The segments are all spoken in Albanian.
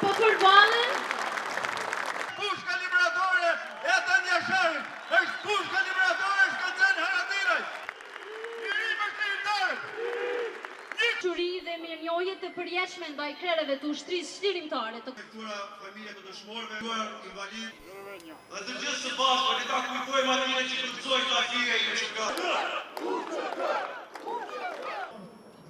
Po përbalen? Pushka liberatore e të Njasharit, është pushka liberatore Shkëndzen Haradiraj. Njëri më shtirimtarë. Quri dhe mirënjohje të përjeshme ndaj krereve të ushtrisë shtirimtare të Këtura familje të dëshmorëve, këtura invalid. Dhe të gjithë së bashkë, ne ta kujtojmë atire që përcojnë të atire i me që ka.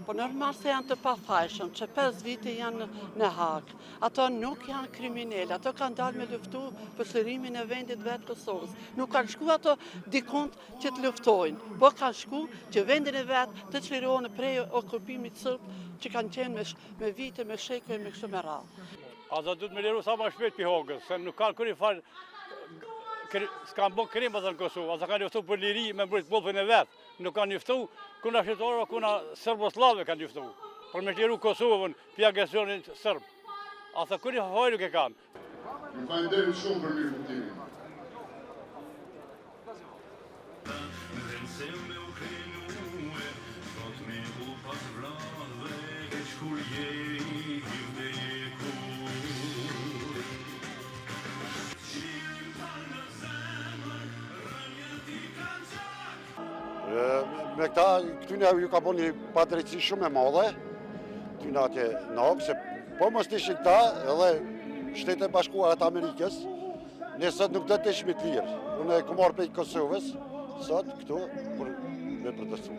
Po normal se janë të pafajshëm, që 5 vite janë në Hagë. Ato nuk janë kriminele, ato kanë dalë me luftu për çlirimin e vendit vetë Kosovës. Nuk kanë shku ato dikund që të luftojnë, po kanë shku që vendin e vetë të çlirohen prej okupimit sërb që kanë qenë me vite, me shekuj, me kështu me radhë. Ata duhet me liru sa ma shpejt për Hagës, se nuk kanë kërë farë, s'kanë bo krim atë në Kosovë, ata kanë njëftu për liri me mbrojt bollën e vetë, nuk kanë njëftu kuna shqiptarë, kuna Serboslave kanë njëftu, për me liru Kosovën për agresionin sërb. Ata kërë hajë nuk e kanë. Ju falenderoj shumë për mirë kuptimin. Me këta, këtyne ju ka bo një padrejtësi shumë e madhe, këtyne atje në Hagë, se po mos të ishin këta edhe Shtetet e Bashkuara të Amerikës, ne sot nuk do të ishim të lirë. Unë e ku marrë prej Kosovës, sot këtu, për me protestu.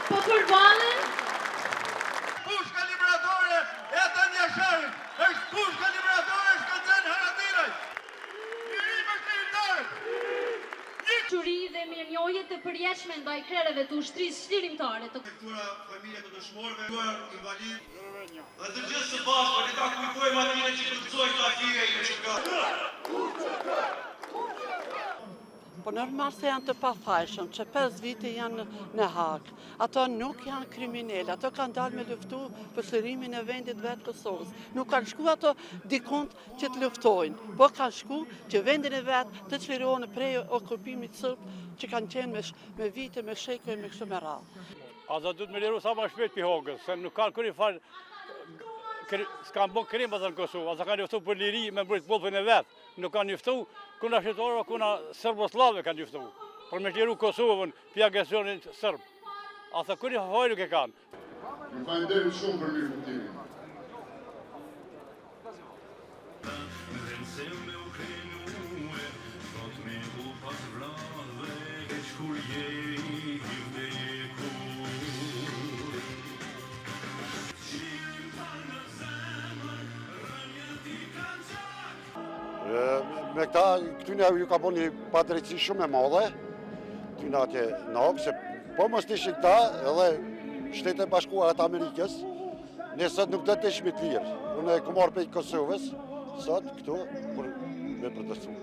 Po përbalen? Pushka liberatore e të Njasharit, është pushka liberatore Shkëndzen Haradiraj. Njëri më shtirimtarë. Quri dhe mirënjohje të përjeshme ndaj krereve të ushtrisë shtirimtare të Këtura familje të dëshmorëve, këtura invalid. Dhe të gjithë së bashkë, ne ta kujtojmë atire që përcojnë të atire i me që ka. Po normal se janë të pafajshëm, që 5 vite janë në Hagë. Ato nuk janë kriminele, ato kanë dalë me luftu për çlirimin e vendit vetë Kosovës. Nuk kanë shku ato dikund që të luftojnë, po kanë shku që vendin e vetë të çlirohen prej okupimit sërb që kanë qenë me vite, me shekuj, me kështu me radhë. Ata duhet me liru sa ma shpejt për Hagës, se nuk kanë kërë farë, s'kanë bo krim atë në Kosovë, ata kanë njëftu për liri me mbrojt bollën e vetë, nuk kanë njëftu kuna shqiptarë, kuna Serboslave kanë njëftu, për me liru Kosovën për agresionin sërb. Ata kërë hajë nuk e kanë. Ju falenderoj shumë për mirë kuptimin. Me këta, këtyne ju ka bo një padrejtësi shumë e madhe, këtyne atje në Hagë, se po mos të ishin këta edhe Shtetet e Bashkuara të Amerikës, ne sot nuk do të ishim të lirë. Unë e ku marrë prej Kosovës, sot këtu, për me protestu.